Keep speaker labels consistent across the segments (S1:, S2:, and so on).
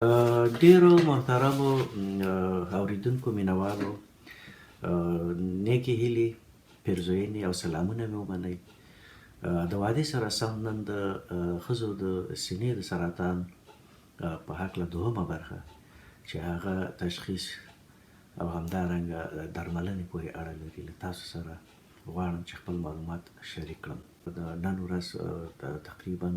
S1: ډیرو محترمو اوریدونکو مینوالو نیکې هیلې پیرزوینې او سلامونه مې ومنئ. د وادي سره سم نن د ښځو د سینې د سرطان په هکله دوهمه برخه چې هغه تشخیص او همدارنګه درملنې پورې اړه لري له تاسو سره غواړم چې خپل معلومات شریک کړم. د نن ورځ تقریبا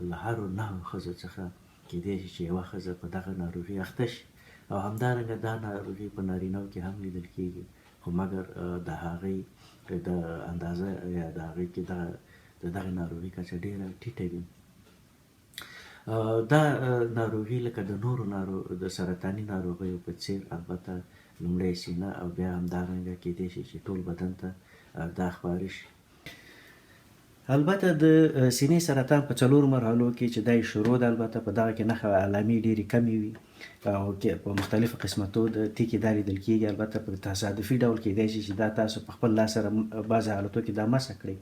S1: له هرو 9 ښځو څخه کیدای شي چې یوه ښځه په دغه ناروغي اخته شي او همدارنګه دا ناروغي په نارینه‌و کې هم لیدل کیږي، خو مګر د هغې د اندازه یا د هغې کې د دغې ناروغي کچه ډېره ټیټه وي. دا ناروغي لکه د نورو د سرطاني ناروغیو په څېر البته لومړی سینه او بیا همدارنګه کیدای شي چې ټول بدن ته دا خپاره شي. البته د سینې سرطان په 4 مرحلو کې چې دا شروع ده، البته په دغه کې نښه علامي ډېرې کمې وي او په مختلفو قسمتو د ټکي دا لیدل کېږي. البته په تصادفي ډول کیدای شي چې دا تاسو په خپل لاس سره بعضې حالتو کې دا مسح کړئ.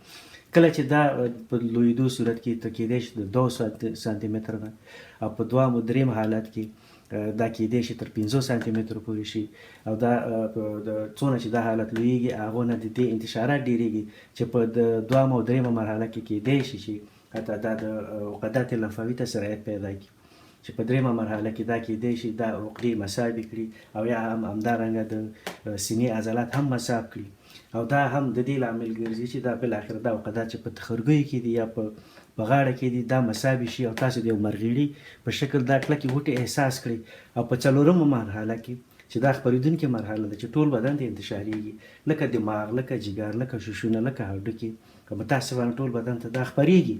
S1: کله چې دا په لویدو صورت کې کیدای شي د 2 سانتي متره نه او په دویم او دریم حالت کې دا کیدای شي تر 50 سانتي مترو پورې شي او دا څونه چې دا حالت لویږي هغو نه د دې انتشارات ډېرېږي چې په دویم او دریمه مرحله کې کیدای شي چې حتی دا د عقدات لمفاوي ته سرایت پیدا کړي، چې په دریمه مرحله کې دا کیدای شي دا عقدې مسابې کړي او یا هم همدارنګه د سینې عضلات هم مساب کړي او دا هم د دې لامل ګرځي چې دا بالاخره دا عقدات چې په تخرګیو کې دي یا په غاړه کې دي دا مسابې شي او تاسو د یو مرغیړي په شکل دا کلکې غوټې احساس کړئ. او په 4مه مرحله کې چې دا خپرېدونکې مرحله ده چې ټول بدن ته انتشارېږي، لکه دماغ، لکه جګر، لکه ششونه، لکه هډوکي، که متاسفانه ټول بدن ته دا خپرېږي.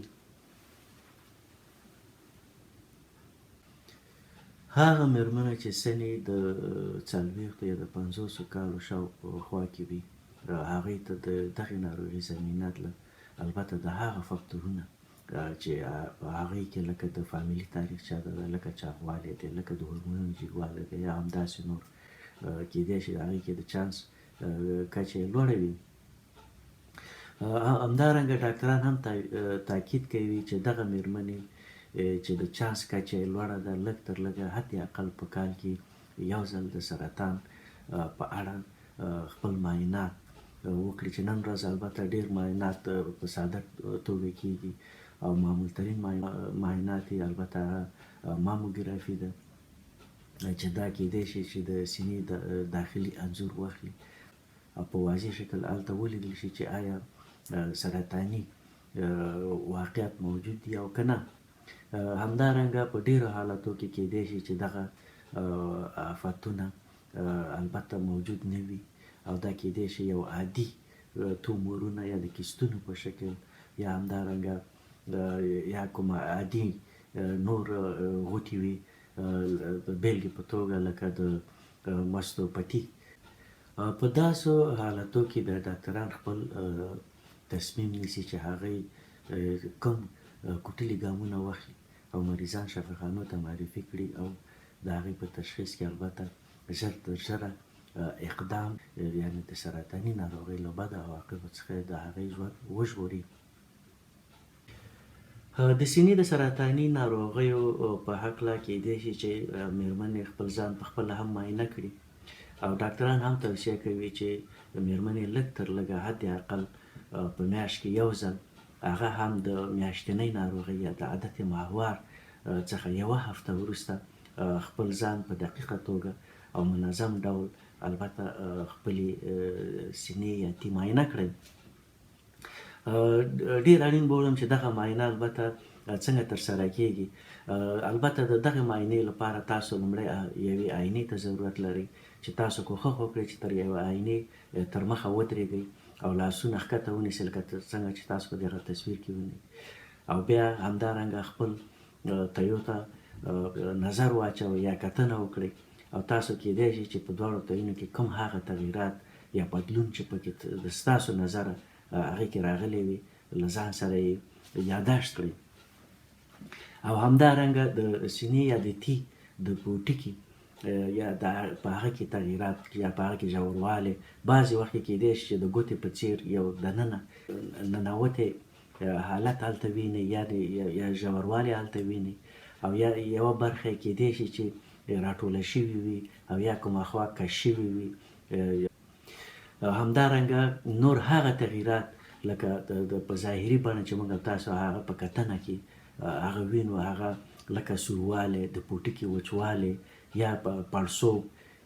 S1: هغه مېرمنه چې سنې د 40 یا د 50 کالو شاوخوا کې وي هغې ته د دغې ناروغي زمینه ده. البته د هغه فکتورونه چې په هغې کې لکه د فامیلي تاریخچه ده، لکه چاغوالی دی، لکه د هورمونونو جګوالی دی یا همداسې نور کیدای شي د هغې کې د چانس کچه یې لوړه وي. همدارنګه ډاکټران هم تاکید کوي چې دغه مېرمنې چې د چانس کچه یې لوړه ده لږ تر لږه حد اقل په کال کې یو ځل د سرطان په اړه خپل معاینات وکړي، چې نن ورځ البته ډېر معاینات په ساده توګه کېږي او معمول ترین معاینات یې البته ماموګرافي ده چې دا کیدای شي چې د سینې داخلي انځور واخلي او په واضح شکل هلته ولیدل شي چې آیا سرطاني واقعیت موجود دي او که نه. همدارنګه په ډېرو حالتو کې کیدای شي چې دغه آفتونه البته موجود نه وي او دا کیدای شي یو عادي تومورونه یا د کیستونو په شکل یا همدارنګه یا کوم عادي نور غوټې وي، د بېلګې په توګه لکه د ماستوپاتي. په داسو حالتو کې بیا ډاکټران خپل تصمیم نیسي چې هغې کوم کوټلي ګامونه واخلي او مریضان شفاخانو ته معرفي کړي او د هغې په تشخیص کې البته ژر تر ژره اقدام یعنې د سرطاني ناروغۍ له بده عواقبو څخه د هغې ژوند وژغوري. د سینې د سرطاني ناروغیو په هکله کیدای شي چې مېرمنې خپل ځان په خپله هم معاینه کړي او ډاکټران هم توصیه کوي چې مېرمنې لږ تر لږه حد اقل په میاشت کې یو ځل هغه هم د میاشتنۍ ناروغۍ یا د عادت ماهوار څخه یوه هفته وروسته خپل ځان په دقیقه توګه او منظم ډول البته خپلې سینې یا تي معاینه کړئ. ډېر اړین بولم چې دغه معاینه البته څنګه ترسره کیږي. البته د دغه معاینې لپاره تاسو لومړی یوې آینې ته ضرورت لرئ چې تاسو کوښښ وکړئ چې تر یوه آینې تر مخه ودرېږئ او لاسونه ښکته ونیسئ لکه څنګه چې تاسو په دغه تصویر کې وینئ او بیا همدارنګه خپل تیو ته نظر واچوئ یا کتنه وکړئ او تاسو کیدای شي چې په دواړو تیونو کې کوم هغه تغییرات یا بدلون چې پکې د ستاسو نظره هغې کې راغلی وي له ځان سره یې یاداشت کړئ او همدارنګه د سینې یا د تي د پوټکي یا په هغه کې تغییرات یا په هغه کې ژوروالی بعضې وخت کې کیدای شي چې د ګوتې په څېر یو دننه ننوتې حالت هلته وینئ یا ژوروالی هلته وینئ او یا یوه برخه کیدای شي چې راټوله شوې وي او یا کومه خوا کش شوې وي. همدارنګه نور هغه تغییرات لکه په ظاهري بڼه چې موږ تاسو هغه په کتنه کې هغه وینو، هغه لکه سوروالی، د پوټکي وچوالی یا پړسوب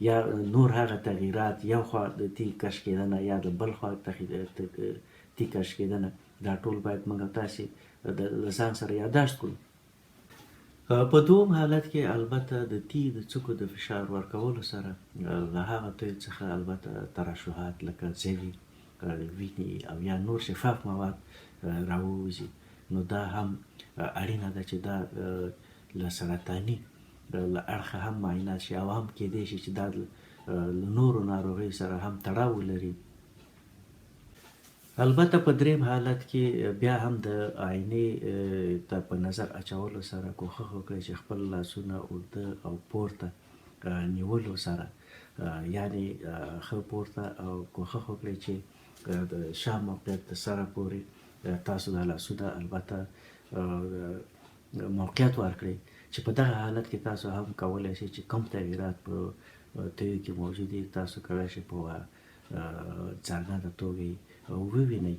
S1: یا نور هغه تغییرات، یو خوا د تیږ کش کېدنه یا د بل خوا تیږ کش کېدنه، دا ټول باید موږ تاسې د ځان سره یادداشت کړو. په دوم حالت کې البته د تیږ د څوکو د فشار ورکولو سره له هغه تیږ څخه البته ترشحات لکه ځوي، وینې او یا نور شفاف مواد راووځي. نو دا هم اړینه ده چې دا له سرطاني له اړخه هم معاینات شي او هم کیدای شي چې دا له نورو ناروغیو سره هم تړاو ولري. البته په دریم حالت کې بیا هم د آینې ته په نظر اچولو سره کوښښ وکړئ چې خپل لاسونه اوږده او پورته نیولو سره، یعنې ښه پورته، او کوښښ وکړئ چې د شا موقعیت د سره پورې تاسو دا لاسونه البته موقعیت ورکړئ، چې په دغه حالت کې تاسو هم کولی شئ چې کوم تغییرات په تیږو کې موجود دي تاسو کولی شئ په څرګنده توګه ووینئ.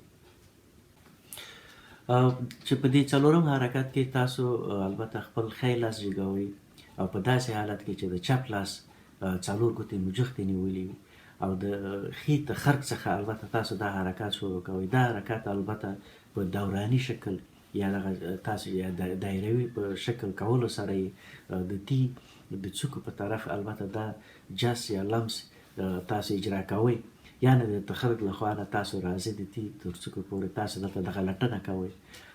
S1: چې په دې څلورم حرکت کې تاسو البته خپل ښی لاس جګوئ او په داسې حالت کې چې د چپ لاس څلور ګوتې مو جختې نیولې وي او د ښي تخرګ څخه البته تاسو دا حرکات شروع کوئ. دا حرکات البته په دوراني شکل یا دغه تاسو یا دایروي په شکل کولو سره یې د تیږ د څوکو په طرف البته دا جس یا لمس تاسو اجرا کوئ، یعنې د تخرګ له خوا نه تاسو راځئ د تیږ تر څوکو پورې تاسو دلته دغه لټنه کوئ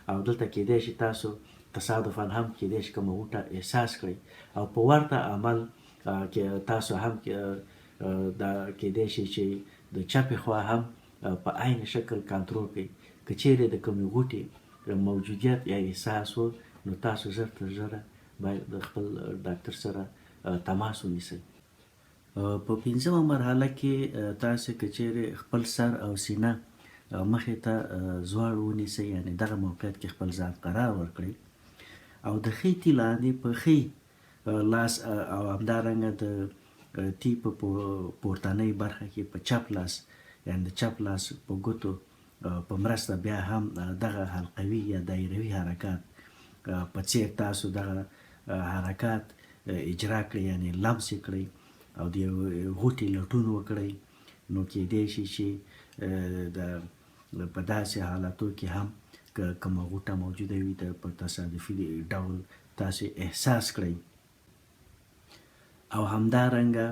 S1: او دلته کیدای شي تاسو تصادفاً هم کیدای شي کومه غوټه احساس کړئ او په ورته عمل کې تاسو هم دا کیدای شي چې د چپې خوا هم په عین شکل کنټرول کړئ. که چیرې د کومې غوټې موجودیت یا احساس و نو تاسو ژر تر ژره باید د خپل ډاکتر سره تماس ونیسئ. په پنځمه مرحله کې تاسو که چیرې خپل سر او سینه مخې ته زوړ ونیسئ، یعنې دغه موقعیت کې خپل ځان قرار ورکړئ او د ښي تي لاندې په ښي لاس او همدارنګه د تی په پورتنۍ برخه کې په چپ لاس، یعنې د چپ لاس په ګوتو په مرسته بیا هم دغه حلقوي یا دایروي حرکات په څیر تاسو دغه حرکات اجرا کړئ، یعنې لمس یې کړئ او د غوټې لټون وکړئ. نو کیدای شي چې په داسې حالاتو کې هم که کومه غوټه موجوده وي په تصادفي ډول تاسو احساس کړئ. او همدارنګه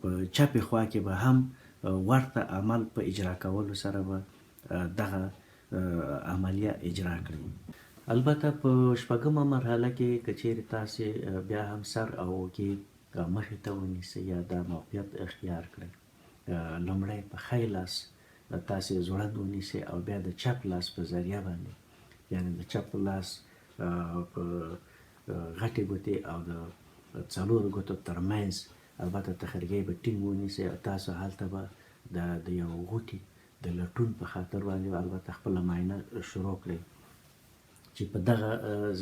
S1: په چپې خوا کې به هم ورته عمل په اجرا کولو سره به دغه عملیه اجرا کړئ. البته په شپږمه مرحله کې که چیرې تاسې بیا هم سر او اوږې مخې ته ونیسئ یا دا موقعیت اختیار کړئ، لومړی په ښی لاس تاسې ځوړند ونیسئ او بیا د چپ لاس په ذریعه باندې، یعنې د چپ لاس په غټې ګوتې او د څلورو ګوتو ترمنځ البته تخرګی به ټینګ ونیسئ او تاسو هلته به د یو غوټې د لټون په خاطر باندې البته خپله معاینه شروع کړئ، چې په دغه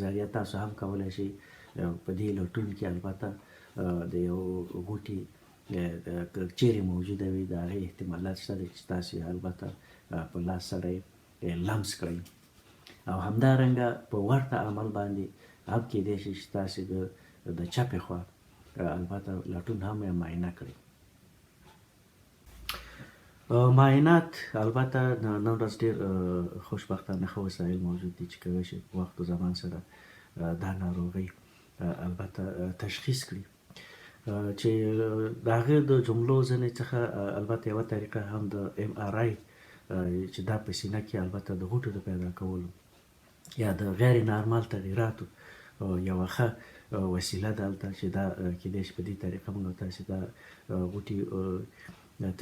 S1: ذریعه تاسو هم کولی شئ په دې لټون کې البته د یو غوټې چیرې موجوده وي د هغې احتمالات شته دی چې تاسو البته په لاس سره یې لمس کړئ. او همدارنګه په ورته عمل باندې هم کیدای شي چې تاسې د چپې خوا البته لټون هم معاینه کړئ. معاینات البته نن ورځ ډېر خوشبختانه ښه وسایل موجود دي چې کولی شي په وخت و زمان سره دا ناروغۍ البته تشخیص کړي، چې د هغې د جملو ځینې څخه البته یوه طریقه هم د MRI چې دا په سینه کې البته د غوټو د پیدا کولو یا د غیر نارمال تغییراتو یوه ښه وسیله ده هلته چې دا کیدای شي په دې طریقه موږ تاسې دا غوټې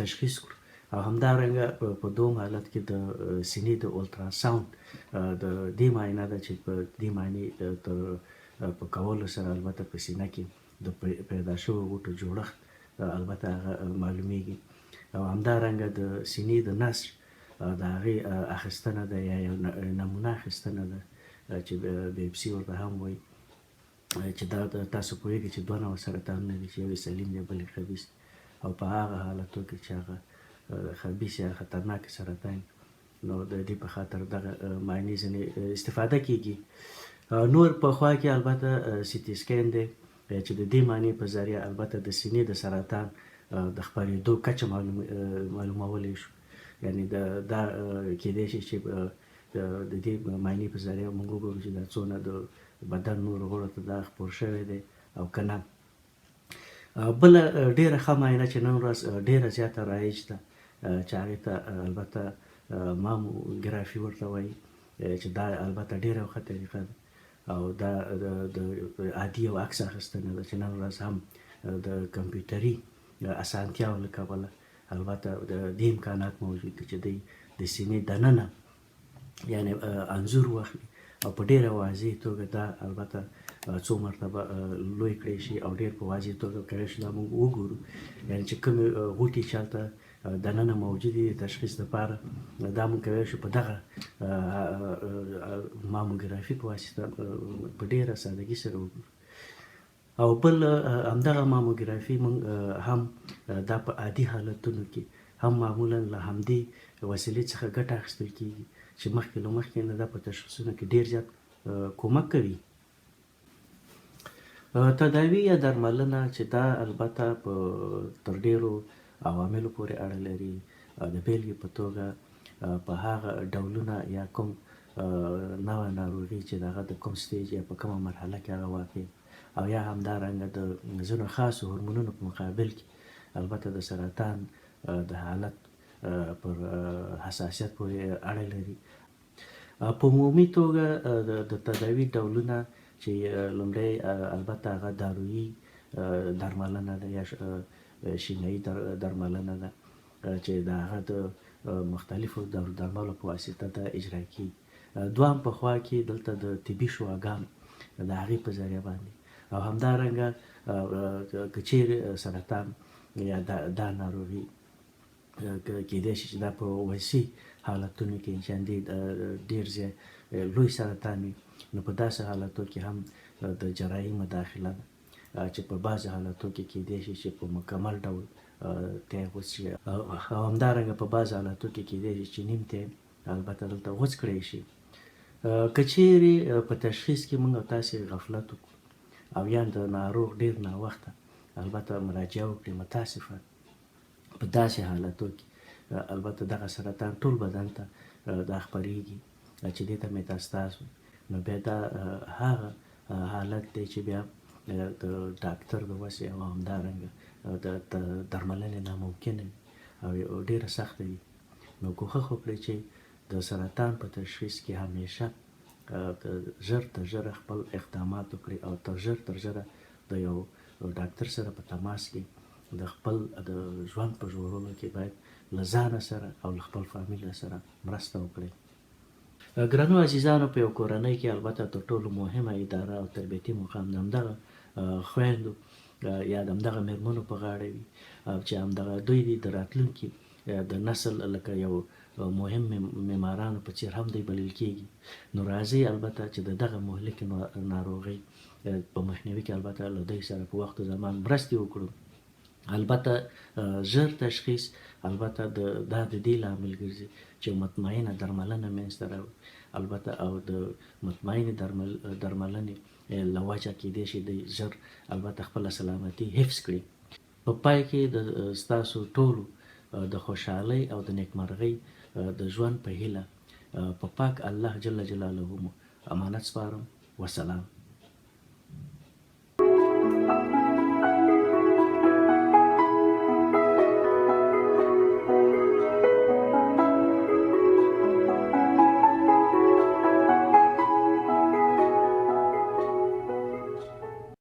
S1: تشخیص کړو. او همدارنګه په دوم حالت کې د سینې د الټراساوند د دې معاینه ده چې په دې معاینې په کولو سره البته په سینه کې د پیدا شویو غوټو جوړښت البته هغه معلومیږي. او همدارنګه د سینې د نسج د هغې اخیستنه ده یا یو نمونه اخیستنه ده چې بیپسي ورته هم وایي. چې دا تاسو پوهېږئ چې 2 نوع سرطانونه دي چې یو یې سلیم دی بل یې خبیث او په هغه حالتو کې چې هغه خبیث یا خطرناک سرطان نو د دې په خاطر دغه معاینې ځینې استفاده کیږي. نور په خوا کې البته سی ټي سکین دی چې د دې معنی په ذریعه البته د سینې د سرطان د خپرېدو کچه معلومولی شو. یعنی دا کیدای شي چې د دې معنی په ذریعه موږ وګورو چې دا څونه د بدن نورو غړو ته دا خپور شوی دی او که نه. بله ډېره ښه معاینه چې نن ورځ ډېره زیاته رایج ده چې هغې ته البته ماموګرافي ورته وایي چې دا البته ډېره ښه طریقه ده او دا د عادي او عکس اخیستنه ده چې نن ورځ هم د کمپیوټري اسانتیاو له کبله البته د دې امکانات موجود دي چې دی د سینې دننه یعنی انځور واخلي او په ډېره واضح توګه دا البته څو مرتبه لوی کړی شي او ډېر په واضح توګه کړی شي دا موږ وګورو. یعنی چې کومې غوټې چې هلته دننه موجودې دي تشخیص دپاره دا موږ کولی شو په دغه ماموګرافي په واسطه په ډېره سادګي سره وګورو. او بل همدغه ماموګرافي موږ هم دا په عادي حالتونو کې هم معمولا له همدې وسیلې څخه ګټه اخیستل کېږي چې مخکې له مخکې نه دا په تشخیصونو کې ډېر زیات کومک کوي. تداوی یا درملنه چې دا البته تر ډېرو عواملو پورې اړه لري. د بېلګې په توګه په هغه ډولونه یا کوم نوع ناروغي چې د هغه د کوم سټیج یا په کومه مرحله کې هغه واقع او یا همدارنګه د ځینو خاصو هورمونونو په مقابل کې البته د سرطان د حالت پر حساسیت پورې اړه لري. په عمومي توګه د تداوي ډولونه چې لومړی البته هغه دارویي درملنه ده یا شیمیایي درملنه ده چې د هغه د مختلفو دارو درملو په واسطه دا اجرا کیږي. دوهم په خوا کې دلته د طبي شواګانو د هغې په ذریعه باندې او همدارنګه که چیرې سرطان یا دا ناروغي کیدای شي چې دا په وسیع حالتونو کې انسان ډېر لوی سرطان وي نو په داسې حالتو کې هم د جراحي مداخله ده چې په بعضې حالتو کې کیدای شي چې په مکمل ډول تی غوڅ شي او همدارنګه په بعضې حالتو کې کیدای شي چې نیم تی البته دلته غوڅ کړی شي. که چیرې په تشخیص کې موږ تاسې غفلت وکړو او یا د ناروغ ډېر ناوخته البته مراجعه وکړي متاسفه په داسې حالتو کې البته دغه سرطان ټول بدن ته دا خپرېږي چې دې ته میتاستاز وایي. نو بیا دا هغه حالت دی چې بیا د داکتر د وسې او همدارنګه د درملنې ناممکنه وي او ډېره سخته وي. نو کوښښ وکړئ چې د سرطان په تشخیص کې همیشه ژر تر ژره خپل اقدامات وکړئ او تر ژره د یو ډاکتر سره په تماس کې د خپل د ژوند په ژغورلو کې باید له ځانه سره او له خپل فامیل سره مرسته وکړئ. ګرانو عزیزانو په یو کورنۍ کې البته تر ټولو مهمه اداره او تربیتي مقام د همدغه خویندو یا د همدغه مېرمنو په غاړه وي چې همدغه دوی د راتلونکي د نسل لکه یو مهم معمارانو په څېر هم دوی بلل کېږي. نو راځئ البته چې د دغه مهلکې ناروغۍ په مخنیوي کې البته له دوی سره په وخت و زمان مرستې وکړو. البته ژر تشخیص البته دا د دې لامل ګرځي چې مطمئنه درملنه منځته راوړي البته او د مطمئنې درملنې له وجه کیدای شي د ژر البته خپله سلامتي حفظ کړي. په پای کې د ستاسو ټولو د خوشحالۍ او د نیکمرغۍ د ژوند په هیله په پاک الله جل جلاله مو امانت سپارم. وسلام.